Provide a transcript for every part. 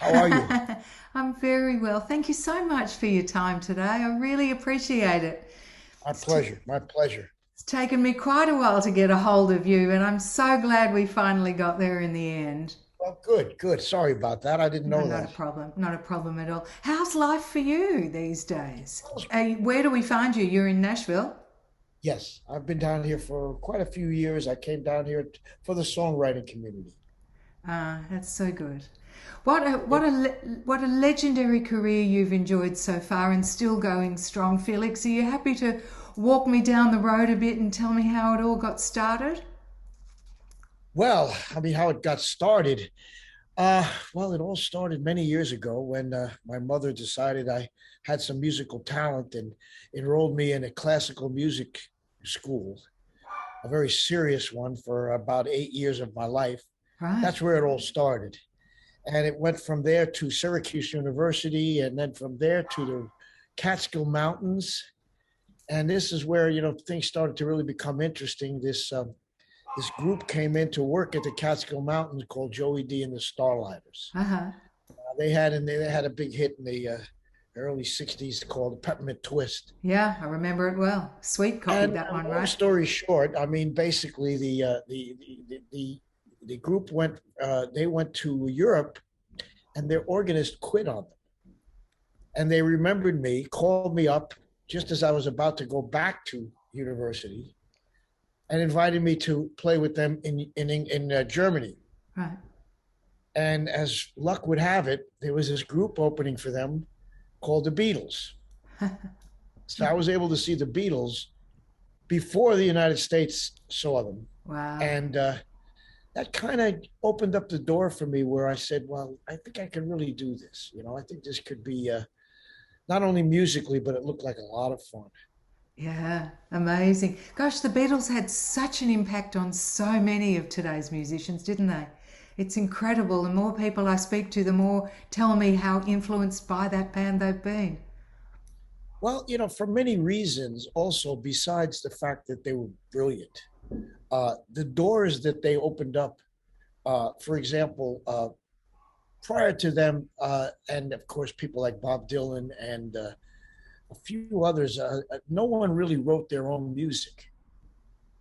How are you? I'm very well. Thank you so much for your time today. I really appreciate it. My It's, t- pleasure. My pleasure. it's taken me quite a while to get a hold of you, and I'm so glad we finally got there in the end. Well, good, good. Sorry about that. I didn't No, know not a that. problem. Not a problem at all. How's life for you these days? Well, Where do we find you? You're in Nashville? yes, I've been down here for quite a few years. I came down here for the songwriting community. Ah, that's so good. What a It, what a legendary career you've enjoyed so far and still going strong, Felix. Are you happy to walk me down the road a bit and tell me how it all got started? well, I mean, how it got started. Well, it all started many years ago when my mother decided I had some musical talent and enrolled me in a classical music school, a very serious one for about 8 years of my life. Right. That's where it all started. And it went from there to Syracuse University, and then from there to the Catskill Mountains. And this is where things started to really become interesting. This group came in to work at the Catskill Mountains called Joey Dee and the Starlighters. Uh-huh. They had a big hit in the early '60s called Peppermint Twist. Yeah, I remember it well. Sweet copy, And that one, long right? story short, I mean, basically the group went they went to Europe, and their organist quit on them. And they remembered me, called me up just as I was about to go back to university, and invited me to play with them in Germany. Right. And as luck would have it, there was this group opening for them called the Beatles. So I was able to see the Beatles before the United States saw them, Wow. and that kind of opened up the door for me, where I said, "Well, I think I can really do this. I think this could be not only musically, but it looked like a lot of fun." Yeah, amazing. Gosh, the Beatles had such an impact on so many of today's musicians, didn't they? It's incredible. The more people I speak to, the more tell me how influenced by that band they've been. Well, for many reasons, also besides the fact that they were brilliant, the doors that they opened up, for example, prior to them, and of course, people like Bob Dylan and a few others, no one really wrote their own music.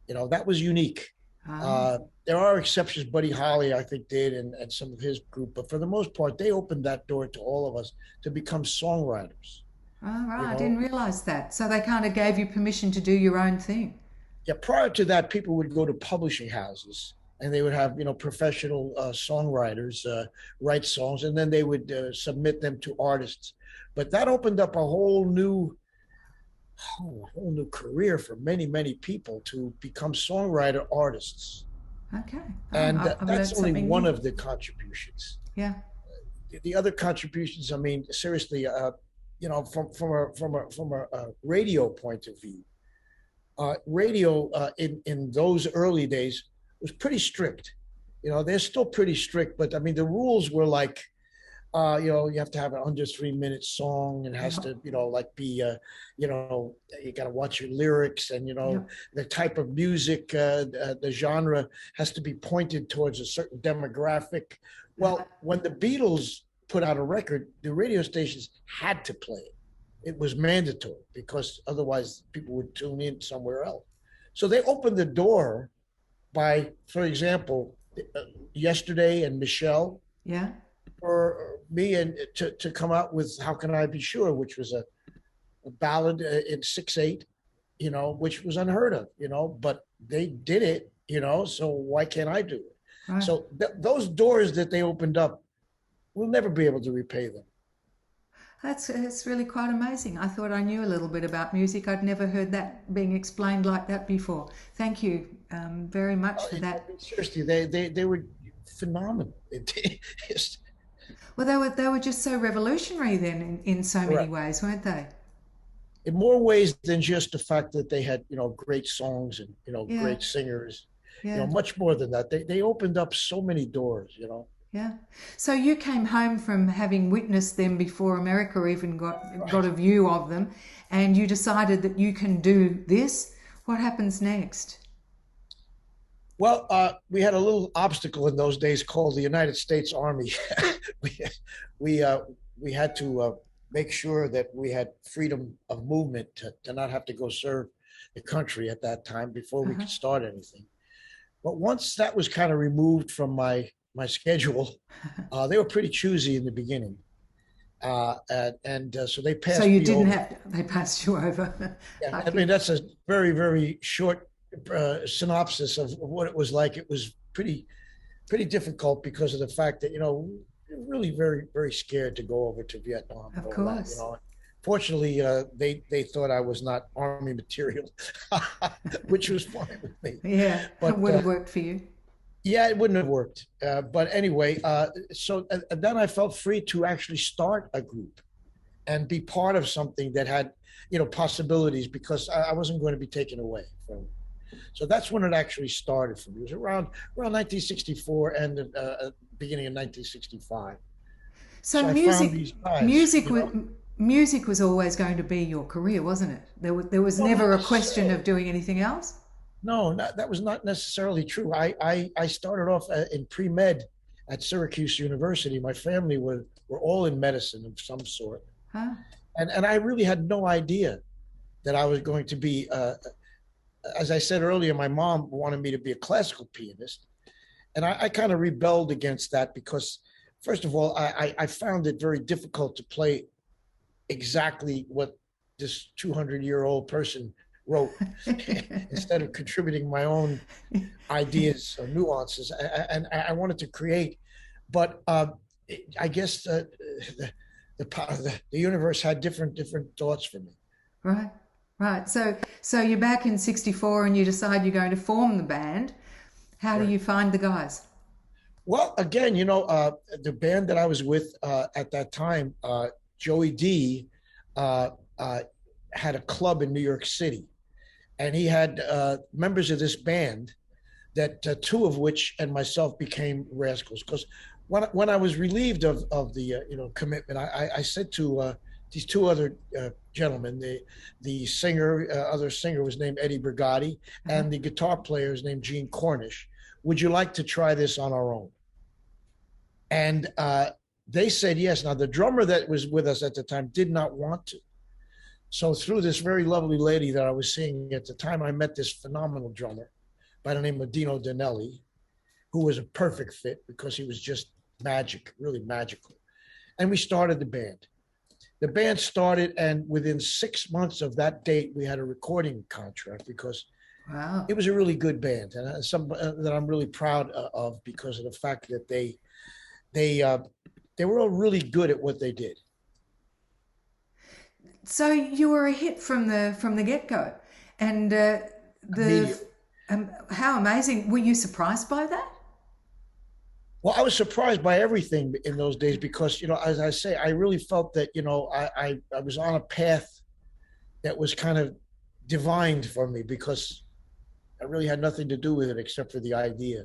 That was unique. Ah, Uh, there are exceptions. Buddy Holly, I think, did, and some of his group, but for the most part, they opened that door to all of us to become songwriters. all You right. I know, didn't realize that. So they kind of gave you permission to do your own thing. yeah. Prior to that, people would go to publishing houses and they would have professional songwriters write songs, and then they would submit them to artists. But that opened up a whole new career for many people to become songwriter artists. Okay. Oh, And I've that's learned only something one new. of the contributions. Yeah. The other contributions, I mean, seriously, from a radio point of view, radio in those early days was pretty strict. They're still pretty strict, but I mean, the rules were like, you have to have an under 3 minute song, and has Yeah. to, like be, you got to watch your lyrics, and Yeah. the type of music, the genre has to be pointed towards a certain demographic. Well, when the Beatles put out a record, the radio stations had to play it. It was mandatory because otherwise people would tune in somewhere else. So they opened the door by, for example, yesterday and Michelle, Yeah. for me and to come out with "How Can I Be Sure," which was a ballad in 6/8, which was unheard of, but they did it, so why can't I do it? Right. So those doors that they opened up, we'll never be able to repay them. That's really quite amazing. I thought I knew a little bit about music. I'd never heard that being explained like that before. Thank you very much for I that. mean, seriously, they were phenomenal. Well, they were just so revolutionary then in so many Correct. ways, weren't they? In more ways than just the fact that they had great songs and Yeah, great singers, yeah, much more than that. They opened up so many doors. yeah. So you came home from having witnessed them before America even got Right. a view of them, and you decided that you can do this. What happens next? Well, we had a little obstacle in those days called the United States Army. we we uh, we had to make sure that we had freedom of movement to not have to go serve the country at that time before we Uh-huh. could start anything. But once that was kind of removed from my schedule, they were pretty choosy in the beginning, and so they So passed you me didn't over. have to, they passed you over. Yeah, I mean Lucky. that's a very short synopsis of what it was like. It was pretty difficult because of the fact that really very scared to go over to Vietnam and Of all that. course. Fortunately, they thought I was not army material, which was fine with me. Yeah, it But would have worked for you. yeah, it wouldn't have worked. But anyway, so then I felt free to actually start a group and be part of something that had possibilities because I wasn't going to be taken away from. So that's when it actually started for me. It was around 1964 and beginning of 1965. So So I found these guys. music was always going to be your career, wasn't it? There was Well, not never a question necessarily. of doing anything else. No, that was not necessarily true. I started off in pre med at Syracuse University. My family were all in medicine of some sort, Huh? and I really had no idea that I was going to be. As I said earlier, my mom wanted me to be a classical pianist, and I kind of rebelled against that because, first of all, I found it very difficult to play exactly what this 200-year-old person wrote instead of contributing my own ideas or nuances. And I wanted to create, but I guess the universe had different thoughts for me. Right, right. So you're back in '64 and you decide you're going to form the band. How do Right. you find the guys? Well, again, the band that I was with at that time, Joey Dee, uh, uh, had a club in New York City, and he had members of this band that two of which and myself became Rascals. Because when I was relieved of the commitment, I said to these two other gentlemen, the singer, other singer was named Eddie Brigatti, Uh-huh. and the guitar player is named Gene Cornish. Would you like to try this on our own? And they said yes. Now the drummer that was with us at the time did not want to. So through this very lovely lady that I was seeing at the time, I met this phenomenal drummer by the name of Dino Danelli, who was a perfect fit because he was just magic, really magical. And we started the band. The band started, and within 6 months of that date, we had a recording contract because Wow. it was a really good band, and some that I'm really proud of because of the fact that they uh, they were all really good at what they did. So you were a hit from the get go, and the Immediately. how amazing! Were you surprised by that? Well, I was surprised by everything in those days because, as I say, I really felt that, I was on a path that was kind of divined for me because I really had nothing to do with it except for the idea,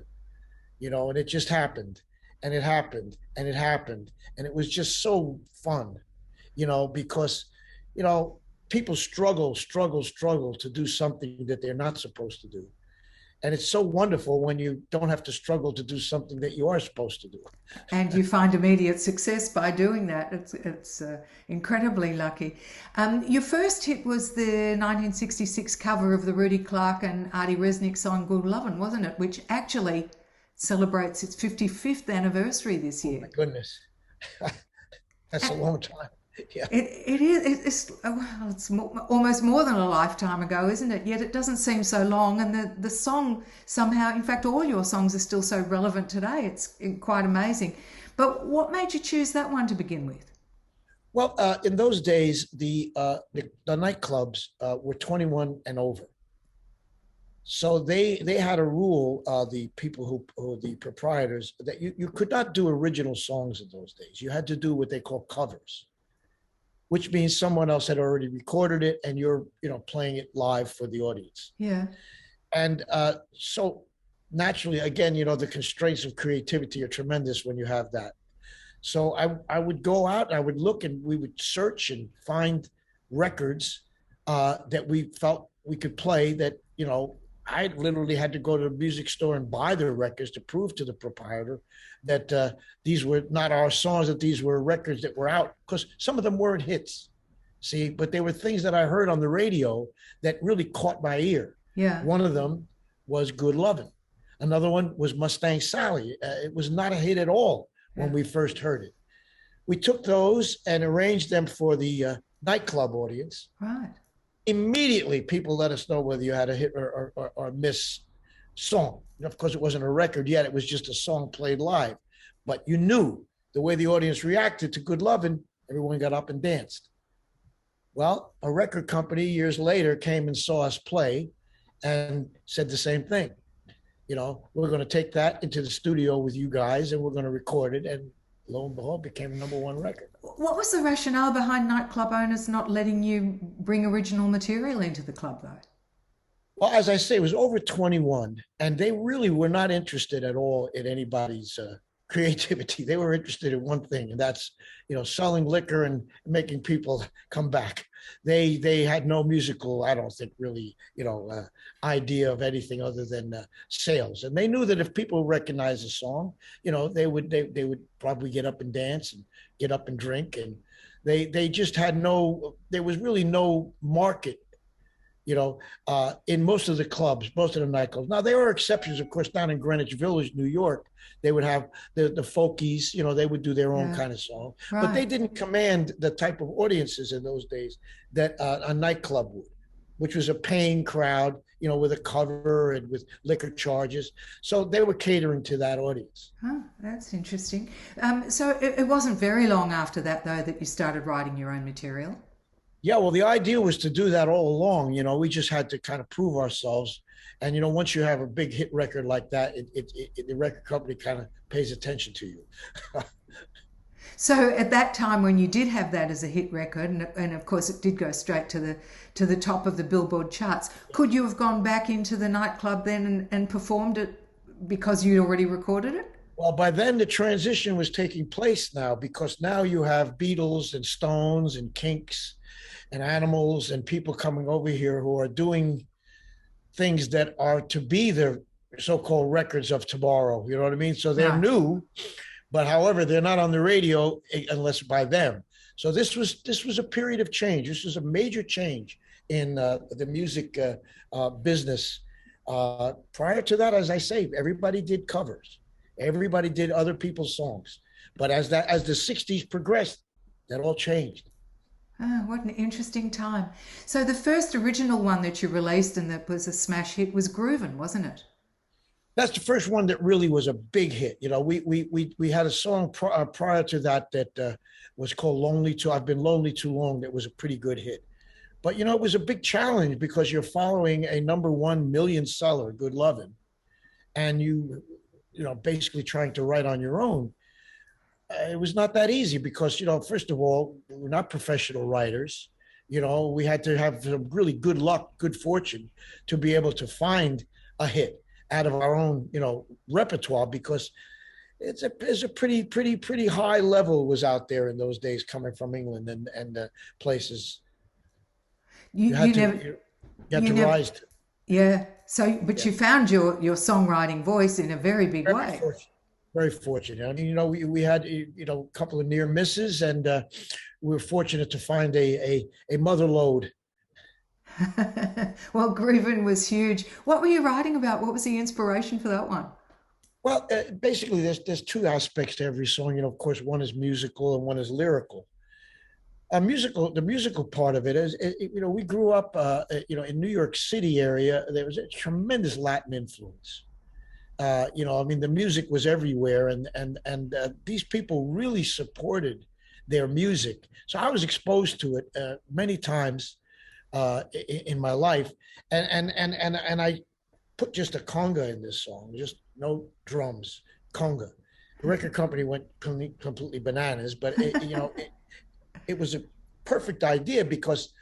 and it just happened and it happened and it happened. And it was just so fun, because, you know, people struggle to do something that they're not supposed to do. And it's so wonderful when you don't have to struggle to do something that you are supposed to do. And you find immediate success by doing that. It's incredibly lucky. Your first hit was the 1966 cover of the Rudy Clark and Artie Resnick song "Good Lovin'," wasn't it? Which actually celebrates its 55th anniversary this Oh year. my goodness. That's a long time. Yeah. It is. Well, it's almost more than a lifetime ago, isn't it? Yet it doesn't seem so long, and the song somehow, in fact, all your songs are still so relevant today. It's quite amazing. But what made you choose that one to begin with? Well, in those days, the nightclubs were 21 and over. So they had a rule, the people who the proprietors, that you could not do original songs in those days. You had to do what they call covers, which means someone else had already recorded it and you're playing it live for the audience. Yeah. And so naturally, again, the constraints of creativity are tremendous when you have that. So I would go out and I would look and we would search and find records that we felt we could play that I literally had to go to the music store and buy the records to prove to the proprietor that these were not our songs, that these were records that were out, because some of them weren't hits. See, but they were things that I heard on the radio that really caught my ear. Yeah. One of them was Good Lovin'. Another one was Mustang Sally. It was not a hit at all when we first heard it. We took those and arranged them for the nightclub audience. Right. Immediately, people let us know whether you had a hit or miss song. Of course, it wasn't a record yet. It was just a song played live. But you knew the way the audience reacted to Good Lovin', everyone got up and danced. Well, a record company years later came and saw us play and said the same thing. You know, we're going to take that into the studio with you guys and we're going to record it. And lo and behold, became a #1 record. What was the rationale behind nightclub owners not letting you bring original material into the club, though? Well, as I say, it was over 21, and they really were not interested at all in anybody's creativity. They were interested in one thing, and that's, you know, selling liquor and making people come back. They had no musical, I don't think, really, you know, idea of anything other than sales. And they knew that if people recognize a song, you know, they would probably get up and dance and get up and drink. And they just had there was really no market, you know, in most of the clubs, most of the nightclubs. Now, there were exceptions, of course, down in Greenwich Village, New York. They would have the folkies, you know, they would do their own kind of song. Right. But they didn't command the type of audiences in those days that a nightclub would, which was a paying crowd, you know, with a cover and with liquor charges. So they were catering to that audience. Oh, that's interesting. So it wasn't very long after that, though, that you started writing your own material. Yeah, well, the idea was to do that all along. You know, we just had to kind of prove ourselves. And, you know, once you have a big hit record like that, the record company kind of pays attention to you. So at that time, when you did have that as a hit record, and of course it did go straight to the top of the Billboard charts, could you have gone back into the nightclub then and performed it because you'd already recorded it? Well, by then the transition was taking place now, because now you have Beatles and Stones and Kinks and Animals and people coming over here who are doing things that are to be the so-called records of tomorrow. You know what I mean? So they're new, but however, they're not on the radio unless by them. So this was a period of change. This was a major change in the music business. Prior to that, as I say, everybody did covers. Everybody did other people's songs. But as the 60s progressed, that all changed. Oh, what an interesting time. So the first original one that you released and that was a smash hit was Groovin, wasn't it? That's the first one that really was a big hit. You know, we had a song prior to that was called I've Been Lonely Too Long. That was a pretty good hit. But, you know, it was a big challenge because you're following a #1 million seller, Good Lovin', and you know, basically trying to write on your own. It was not that easy because, you know, first of all, we're not professional writers. You know, we had to have some really good luck, good fortune to be able to find a hit out of our own, you know, repertoire, because it's a pretty high level was out there in those days coming from England and places. You had to rise to. Yeah. So, but you found your songwriting voice in a very big way. Very fortunate. I mean, you know, we had, you know, a couple of near misses, and we were fortunate to find a mother lode. Well, Groovin was huge. What were you writing about? What was the inspiration for that one? Well, basically, there's two aspects to every song. You know, of course, one is musical and one is lyrical. The musical part of it is, you know, we grew up, you know, in New York City area. There was a tremendous Latin influence. You know, I mean, the music was everywhere, and these people really supported their music. So I was exposed to it many times in my life, and I put just a conga in this song, just no drums, conga. The record company went completely bananas, but you know, it was a perfect idea because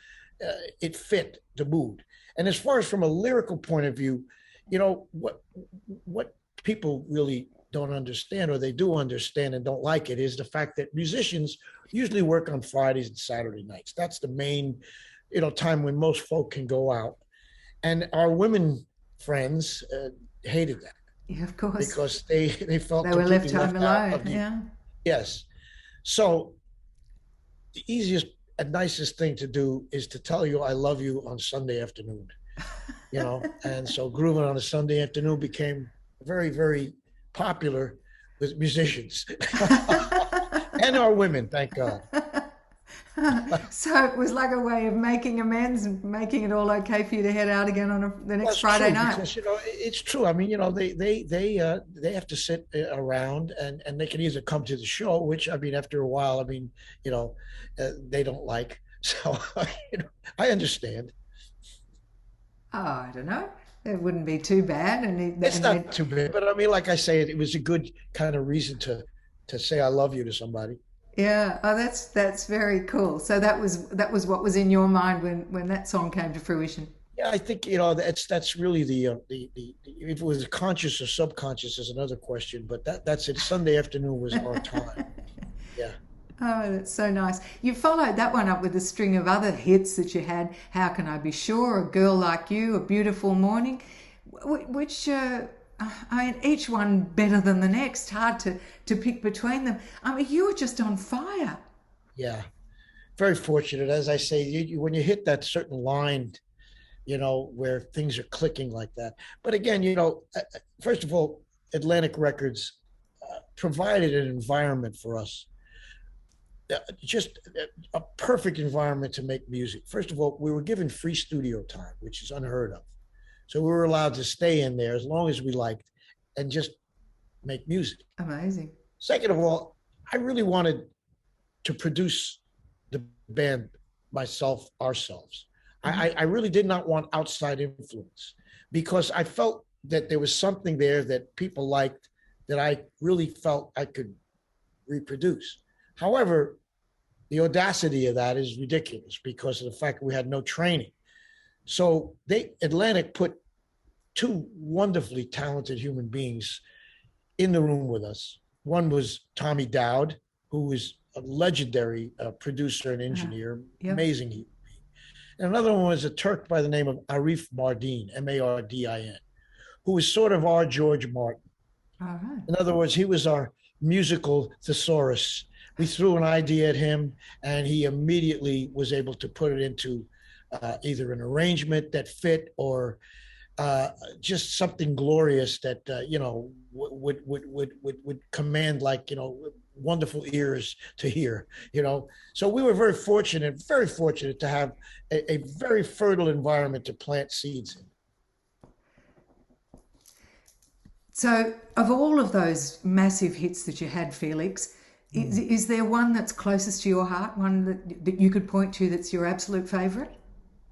it fit the mood. And as far as from a lyrical point of view, you know, what people really don't understand, or they do understand and don't like it, is the fact that musicians usually work on Fridays and Saturday nights. That's the main, you know, time when most folk can go out. And our women friends hated that Yeah, of course. because they felt They were left completely home left out alone. of the Yeah. yes. So the easiest and nicest thing to do is to tell you I love you on Sunday afternoon, and so grooving on a Sunday afternoon became very, very popular with musicians and our women, thank God. So it was like a way of making amends and making it all okay for you to head out again on the next That's Friday true night. because it's true. I mean, they have to sit around and they can either come to the show, which I mean, after a while, I mean, they don't like. So I understand. Oh, I don't know. It wouldn't be too bad, It's and not they, too bad, but I mean, like I say, it was a good kind of reason to say I love you to somebody. yeah. Oh, that's very cool. So that was what was in your mind when that song came to fruition. Yeah, I think that's really the if it was conscious or subconscious is another question, but that's it. Sunday afternoon was our time. Yeah. Oh, that's so nice. You followed that one up with a string of other hits that you had. How Can I Be Sure? A Girl Like You, A Beautiful Morning, which, I mean, each one better than the next. Hard to pick between them. I mean, you were just on fire. Yeah, very fortunate. As I say, when you hit that certain line, where things are clicking like that. But again, first of all, Atlantic Records provided an environment for us, just a perfect environment to make music. First of all, we were given free studio time, which is unheard of. So we were allowed to stay in there as long as we liked and just make music. Amazing. Second of all, I really wanted to produce the band myself, ourselves. I really did not want outside influence because I felt that there was something there that people liked that I really felt I could reproduce. However, the audacity of that is ridiculous because of the fact that we had no training. So Atlantic put two wonderfully talented human beings in the room with us. One was Tommy Dowd, who was a legendary producer and engineer, Yep. amazing. And another one was a Turk by the name of Arif Mardin, Mardin, who was sort of our George Martin. All right. In other words, he was our musical thesaurus. We threw an idea at him, and he immediately was able to put it into either an arrangement that fit or just something glorious that would command wonderful ears to hear. So we were very fortunate to have a very fertile environment to plant seeds in. So, of all of those massive hits that you had, Felix, is there one that's closest to your heart, one that you could point to that's your absolute favourite?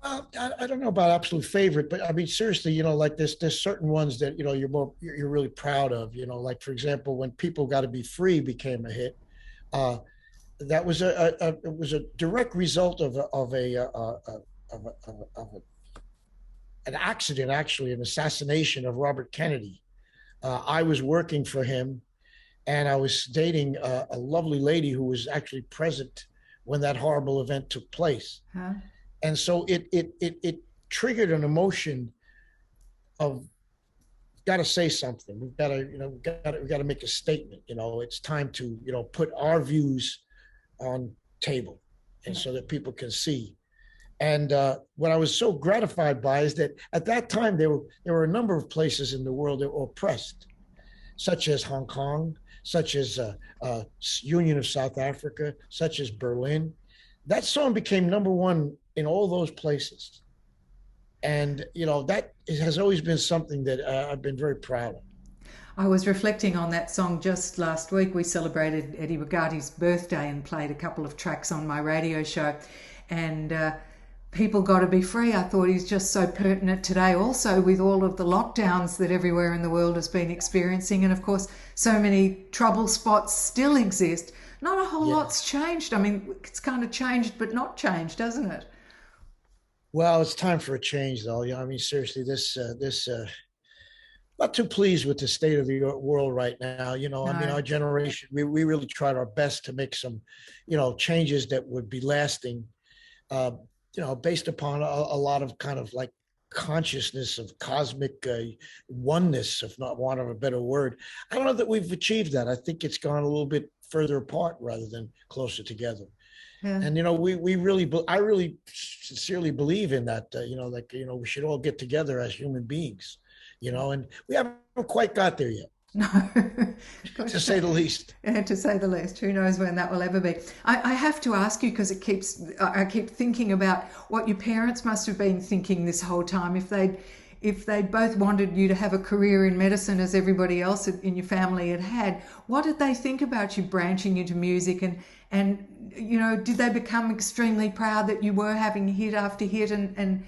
Well, I don't know about absolute favorite, but I mean, seriously, like there's certain ones that, you're really proud of, like for example, when People Got to Be Free became a hit, that was it was a direct result of an accident, actually, an assassination of Robert Kennedy. I was working for him and I was dating a lovely lady who was actually present when that horrible event took place. Huh? And so it triggered an emotion of got to say something. We've got to we got to make a statement. It's time to put our views on table, and so that people can see. And what I was so gratified by is that at that time there were a number of places in the world that were oppressed, such as Hong Kong, such as Union of South Africa, such as Berlin. That song became number one in all those places. And, that has always been something that I've been very proud of. I was reflecting on that song just last week. We celebrated Eddie Bogarty's birthday and played a couple of tracks on my radio show. And People Gotta Be Free, I thought is just so pertinent today also with all of the lockdowns that everywhere in the world has been experiencing. And of course, so many trouble spots still exist. Not a whole lot's changed. I mean, it's kind of changed, but not changed, doesn't it? Well, it's time for a change, though. I mean, seriously, this not too pleased with the state of the world right now. No. I mean, our generation, we really tried our best to make some, changes that would be lasting, based upon a lot of kind of like consciousness, of cosmic oneness, if not want of a better word. I don't know that we've achieved that. I think it's gone a little bit further apart rather than closer together. Yeah. And we really, I really sincerely believe in that. We should all get together as human beings. And we haven't quite got there yet. No, to say the least. Yeah, to say the least. Who knows when that will ever be? I have to ask you, because I keep thinking about what your parents must have been thinking this whole time. If they'd both wanted you to have a career in medicine as everybody else in your family had, what did they think about you branching into music? And did they become extremely proud that you were having hit after hit and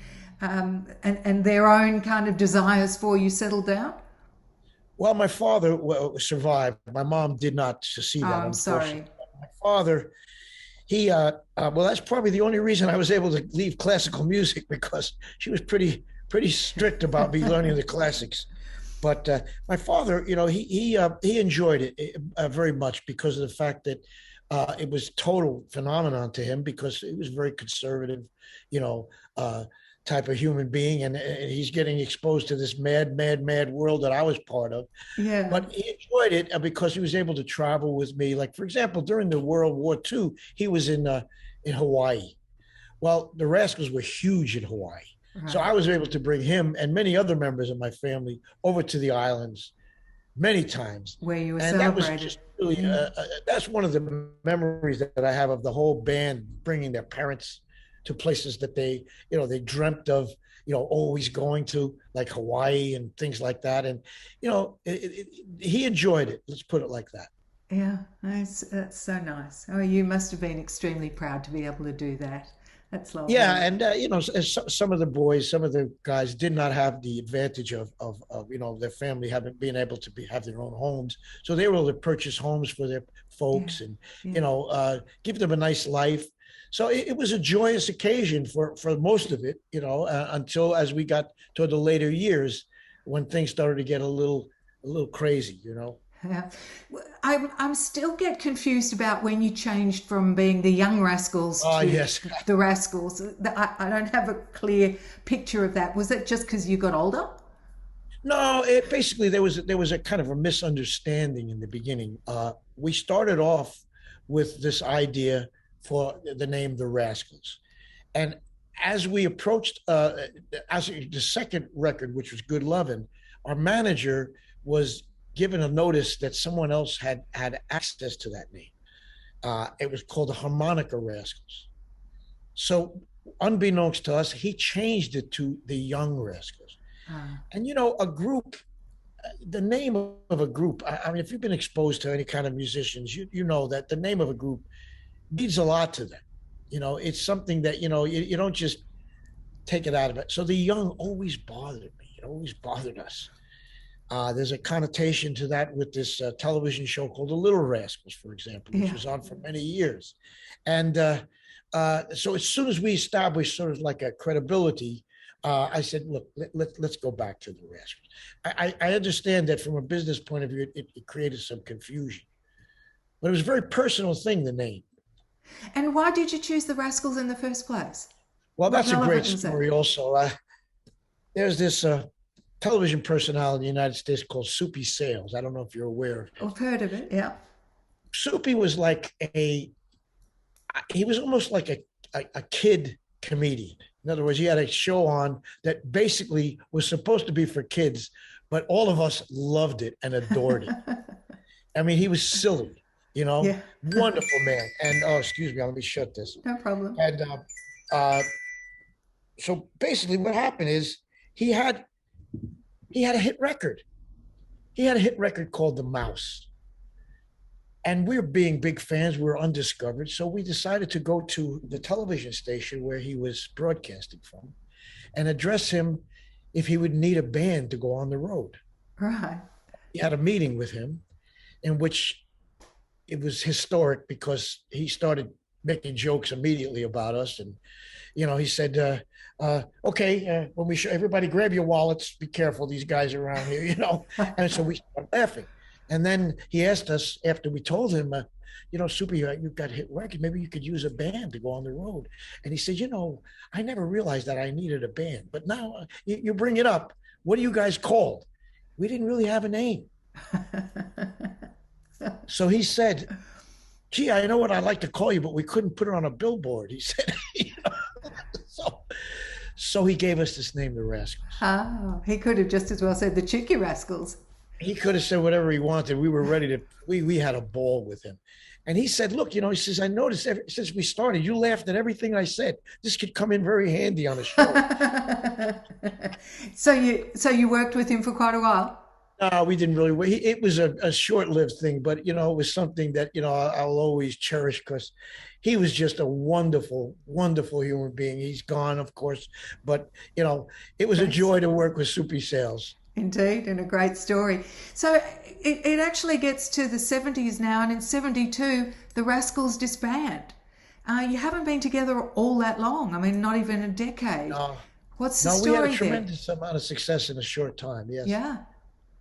their own kind of desires for you settled down? Well, my father survived. My mom did not succeed. Oh, I'm sorry. My father, that's probably the only reason I was able to leave classical music, because she was pretty strict about me learning the classics. But my father, he enjoyed it very much because of the fact that it was total phenomenon to him, because he was very conservative, type of human being, and he's getting exposed to this mad world that I was part of. Yeah. But he enjoyed it because he was able to travel with me. Like, for example, during the World War II, he was in Hawaii. Well, the Rascals were huge in Hawaii. Right. So I was able to bring him and many other members of my family over to the islands many times. Where you were and celebrated. That was just really, that's one of the memories that I have of the whole band bringing their parents to places that they dreamt of, always going to, like Hawaii and things like that. And, he enjoyed it. Let's put it like that. Yeah, that's so nice. Oh, you must have been extremely proud to be able to do that. That's lovely. Yeah, and some of the boys, some of the guys did not have the advantage of their family being able to have their own homes, so they were able to purchase homes for their folks and give them a nice life. So it was a joyous occasion for most of it, until as we got toward the later years, when things started to get a little crazy, Yeah. I'm still get confused about when you changed from being the young Rascals to the Rascals. I don't have a clear picture of that. Was that just because you got older? No, basically there was a kind of a misunderstanding in the beginning. We started off with this idea for the name The Rascals. And as we approached as the second record, which was Good Lovin', our manager was given a notice that someone else had access to that name. It was called the Harmonica Rascals. So unbeknownst to us, he changed it to the Young Rascals. And a group, the name of a group, I mean, if you've been exposed to any kind of musicians, you know that the name of a group means a lot to them. It's something that, you don't just take it out of it. So the Young always bothered me. It always bothered us. There's a connotation to that with this television show called The Little Rascals, for example, which was on for many years. And so as soon as we established sort of like a credibility, I said, look, let's go back to The Rascals. I understand that from a business point of view, it created some confusion. But it was a very personal thing, the name. And why did you choose The Rascals in the first place? Well, that's a great story also. There's this television personality in the United States called Soupy Sales. I don't know if you're aware of it. I've heard of it, yeah. Soupy was like he was almost like a kid comedian. In other words, he had a show on that basically was supposed to be for kids, but all of us loved it and adored it. I mean, he was silly, wonderful man. And, excuse me, let me shut this. No problem. And so basically what happened is he had a hit record. He had a hit record called The Mouse. And we were being big fans. We were undiscovered. So we decided to go to the television station where he was broadcasting from and address him if he would need a band to go on the road. Right. We had a meeting with him in which it was historic because he started making jokes immediately about us. And, he said, okay, when we show everybody grab your wallets, be careful, these guys are around here, And so we started laughing. And then he asked us, after we told him, Super, you've got hit record. Maybe you could use a band to go on the road. And he said, I never realized that I needed a band, but now you bring it up. What are you guys called? We didn't really have a name. So he said, gee, I know what I'd like to call you, but we couldn't put it on a billboard. He said, so, so he gave us this name, the Rascals. Oh, he could have just as well said the Cheeky Rascals. He could have said whatever he wanted. We were ready to, we had a ball with him. And he said, look, he says, I noticed since we started, you laughed at everything I said. This could come in very handy on a show. So you worked with him for quite a while? No, we didn't really. It was a short-lived thing, but it was something that I'll always cherish because he was just a wonderful, wonderful human being. He's gone, of course, but it was a joy to work with Soupy Sales. Indeed, and a great story. So it actually gets to the 70s now, and in 72, the Rascals disband. You haven't been together all that long. I mean, not even a decade. No, What's the story there? We had a tremendous amount of success in a short time. Yes. Yeah.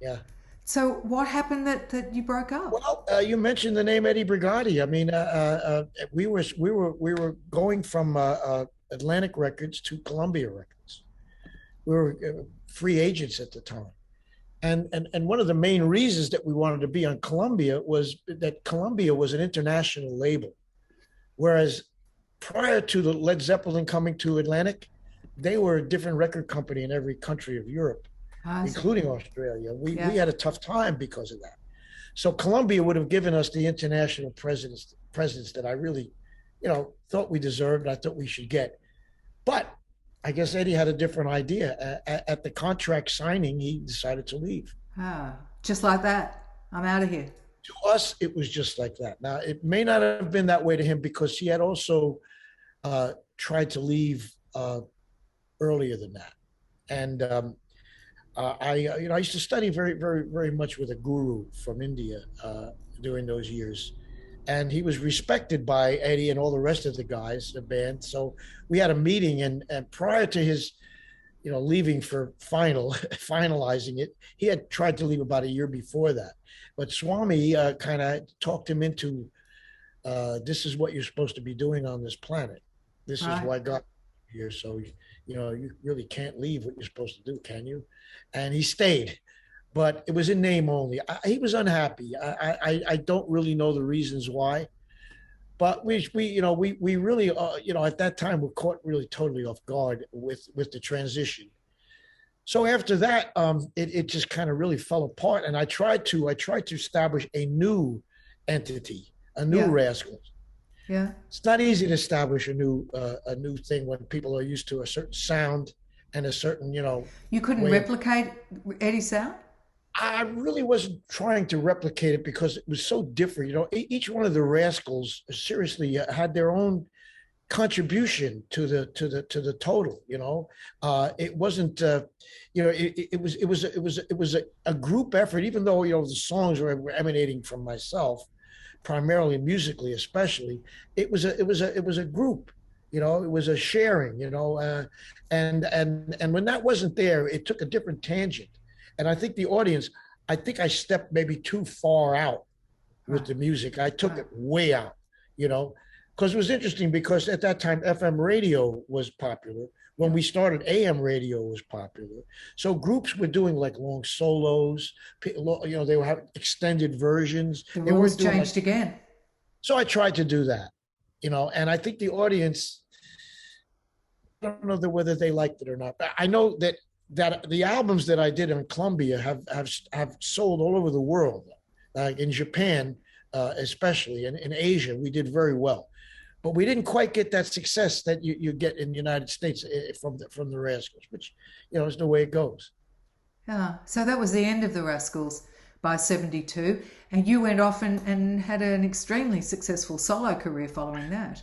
Yeah. So what happened that you broke up? Well, you mentioned the name Eddie Brigati. I mean, we were going from Atlantic Records to Columbia Records. We were free agents at the time, and one of the main reasons that we wanted to be on Columbia was that Columbia was an international label, whereas prior to the Led Zeppelin coming to Atlantic, they were a different record company in every country of Europe, including Australia. We had a tough time because of that. So Columbia would have given us the international presence that I really, thought we deserved. I thought we should get. But I guess Eddie had a different idea. At the contract signing, he decided to leave. Just like that. I'm out of here. To us, it was just like that. Now, it may not have been that way to him because he had also tried to leave earlier than that. And I used to study very, very, very much with a guru from India during those years, and he was respected by Eddie and all the rest of the guys, the band. So we had a meeting, and prior to his, leaving for finalizing it, he had tried to leave about a year before that. But Swami kind of talked him into, this is what you're supposed to be doing on this planet. This is why God here. So you really can't leave what you're supposed to do, can you? And he stayed, but it was in name only. He was unhappy. I don't really know the reasons why, but we really at that time were caught really totally off guard with the transition. So after that, it just kind of really fell apart, and I tried to establish a new entity, a new Rascals. Yeah, it's not easy to establish a new thing when people are used to a certain sound and a certain You couldn't replicate Eddie's sound? I really wasn't trying to replicate it because it was so different. Each one of the Rascals seriously had their own contribution to the total. It wasn't. It was a group effort. Even though the songs were emanating from myself, primarily musically, especially, it was a group. It was a sharing. And when that wasn't there, it took a different tangent. And I think the audience, I stepped maybe too far out with the music. I took it way out, because it was interesting because at that time, FM radio was popular. When we started, AM radio was popular. So groups were doing like long solos, they were having extended versions. The rules changed again. So I tried to do that, and I think the audience, I don't know whether they liked it or not. But I know that the albums that I did in Columbia have sold all over the world. In Japan, especially, and in Asia, we did very well. But we didn't quite get that success that you get in the United States from the Rascals, which, is the way it goes. Yeah. So that was the end of the Rascals by 72. And you went off and had an extremely successful solo career following that.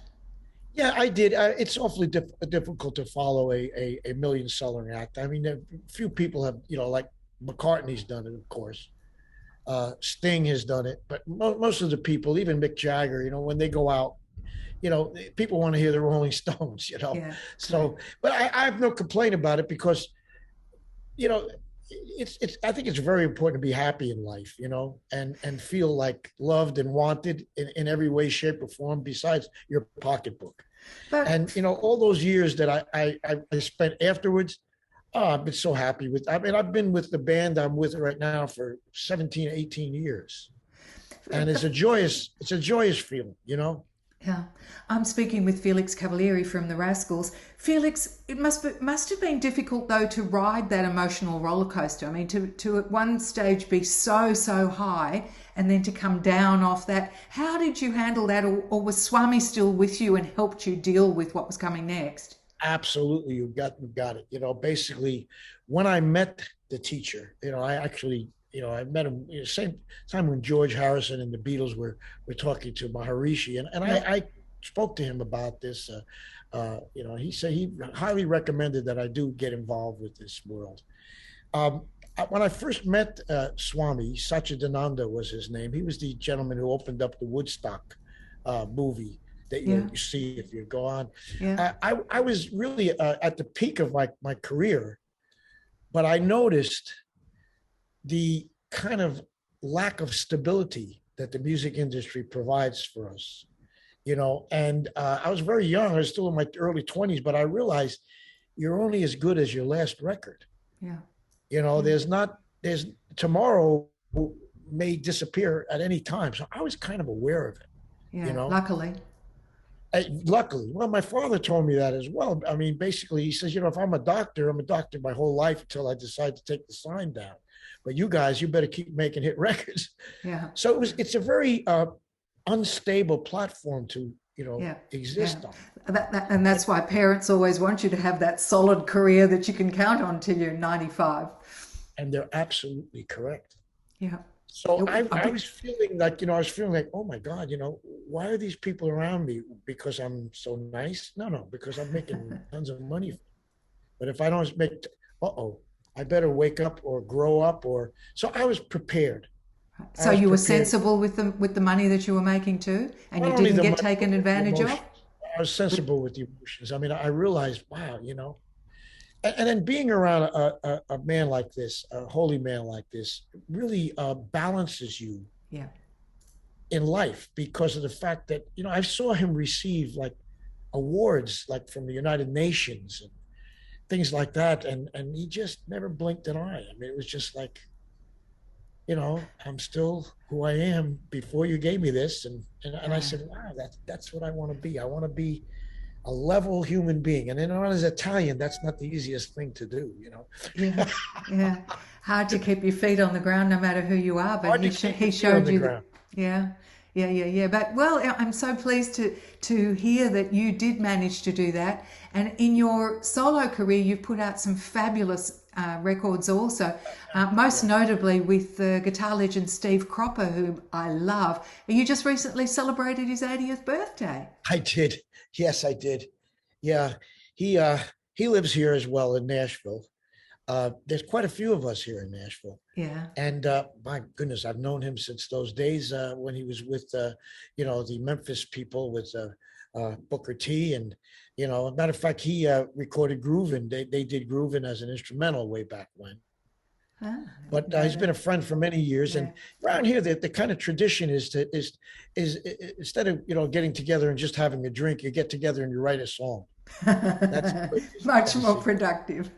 Yeah, I did. It's awfully difficult to follow a million-selling act. I mean, a few people have, like McCartney's done it, of course. Sting has done it. But most of the people, even Mick Jagger, when they go out, people want to hear the Rolling Stones, Yeah. So, but I have no complaint about it because, it's I think it's very important to be happy in life, you know, and feel like loved and wanted in every way, shape, or form besides your pocketbook. But And you know, all those years that I spent afterwards, oh, I've been so happy with. I mean, I've been with the band I'm with right now for 17, 18 years, and it's a joyous feeling, you know. yeah, I'm speaking with Felix Cavaliere from the Rascals. Felix, it must have been difficult though to ride that emotional roller coaster. I mean, to at one stage be so high and then to come down off that. How did you handle that, or was Swami still with you and helped you deal with what was coming next? Absolutely, you got it. You know, basically, when I met the teacher, you know, I actually, you know, I met him same time when George Harrison and the Beatles were talking to Maharishi, and Yeah, I spoke to him about this. You know, he said he highly recommended that I do get involved with this world. When I first met Swami, Satchidananda was his name. He was the gentleman who opened up the Woodstock movie that yeah, you see if you go on. yeah, I was really at the peak of my career, but I noticed the kind of lack of stability that the music industry provides for us, you know. And I was very young, I was still in my early 20s, but I realized you're only as good as your last record. yeah, You know, yeah, there's tomorrow may disappear at any time. So I was kind of aware of it, you yeah. know. Luckily, Luckily, well, my father told me that as well. I mean, basically, he says, you know, if I'm a doctor my whole life until I decide to take the sign down. But you guys, you better keep making hit records. yeah, So it's a very unstable platform to, you know, yeah, yeah. exist on. And that's why parents always want you to have that solid career that you can count on till you're 95. And they're absolutely correct. Yeah. So I I bet- was feeling like, you know, I was feeling like, oh my God, you know, why are these people around me? Because I'm so nice? No, because I'm making tons of money. But if I don't make, uh-oh, I better wake up or grow up or, so I was prepared. I So was you were prepared. sensible with the money that you were making too, and Not you only didn't the get money, taken but the advantage of. emotions. I was sensible with the emotions. I mean, I realized, wow, you know, and then being around a man like this, a holy man like this, really balances you Yeah, in life because of the fact that, you know, I saw him receive like awards like from the United Nations and things like that, and he just never blinked an eye. I mean, it was just like, you know, I'm still who I am before you gave me this, and I yeah, said, wow, that's what I want to be. I want to be a level human being. And then as Italian, that's not the easiest thing to do, you know. yeah, yeah. Hard to keep your feet on the ground no matter who you are, but Hard to keep he your feet on showed the you that. ground. Yeah, yeah. But well, I'm so pleased to hear that you did manage to do that. And in your solo career, you've put out some fabulous records also, most Yeah, notably with the guitar legend Steve Cropper, who I love. You just recently celebrated his 80th birthday. I did. Yes, I did. Yeah, he uh, he lives here as well in Nashville. There's quite a few of us here in Nashville, Yeah. and my goodness, I've known him since those days when he was with, you know, the Memphis people with Booker T, and you know, as a matter of fact, he recorded Groovin. They did Groovin as an instrumental way back when. Ah, I But didn't know he's been a that. friend for many years, Yeah. and around here, the kind of tradition is instead of, you know, getting together and just having a drink, you get together and you write a song. That's the way it Much more obviously productive.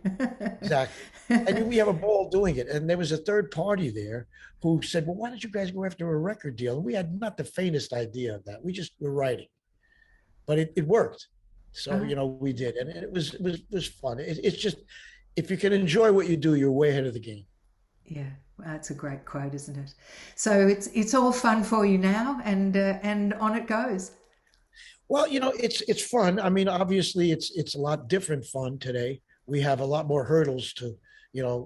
exactly. And we have a ball doing it. And there was a third party there who said, "Well, why don't you guys go after a record deal?" And we had not the faintest idea of that. We just were writing, but it worked. So Ah, you know, we did, and it was fun. It's just if you can enjoy what you do, you're way ahead of the game. yeah, that's a great quote, isn't it? So it's all fun for you now, and on it goes. Well, you know, it's fun. I mean, obviously, it's a lot different fun today. We have a lot more hurdles to, you know,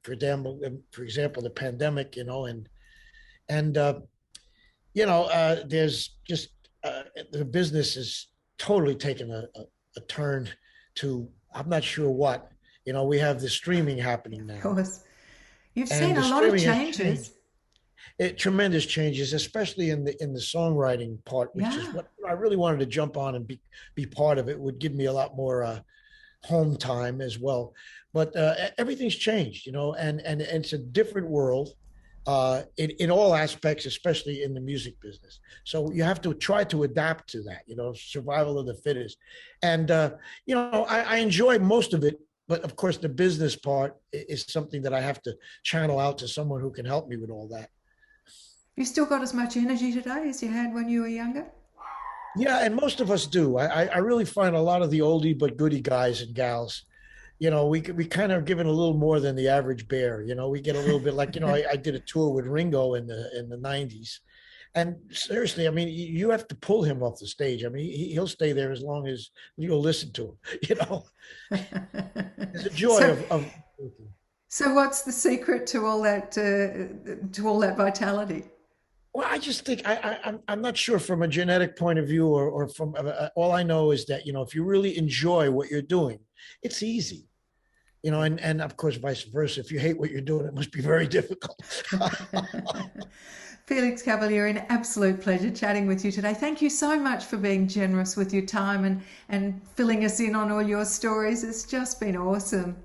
for example, the pandemic, you know, and you know, there's just the business is totally taken a turn to I'm not sure what. You know, we have the streaming happening Of now, course, you've and seen the a lot of streaming has changed. changes. Tremendous changes, especially in the songwriting part, which is Yeah, what I really wanted to jump on and be part of. It would give me a lot more. home time as well. But everything's changed, and it's a different world in all aspects, especially in the music business. So you have to try to adapt to that, survival of the fittest. And, I enjoy most of it. But of course, the business part is something that I have to channel out to someone who can help me with all that. You still got as much energy today as you had when you were younger? Yeah, and most of us do. I really find a lot of the oldie but goodie guys and gals, we kind of given a little more than the average bear. We get a little bit like, I did a tour with Ringo in the '90s, and seriously, I mean, you have to pull him off the stage. I mean, he'll stay there as long as you'll listen to him. It's a joy So, of. so what's the secret to all that vitality? Well, I just think I'm not sure from a genetic point of view or from all I know is that if you really enjoy what you're doing, it's easy. And of course vice versa. If you hate what you're doing, it must be very difficult. Felix Cavaliere, an absolute pleasure chatting with you today. Thank you so much for being generous with your time and filling us in on all your stories. It's just been awesome.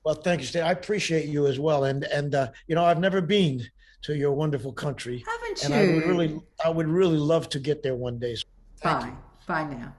Well, thank you, Stan. I appreciate you as well. And I've never been to your wonderful country, Haven't and you? I would really love to get there one day. So thank Bye. you. Bye now.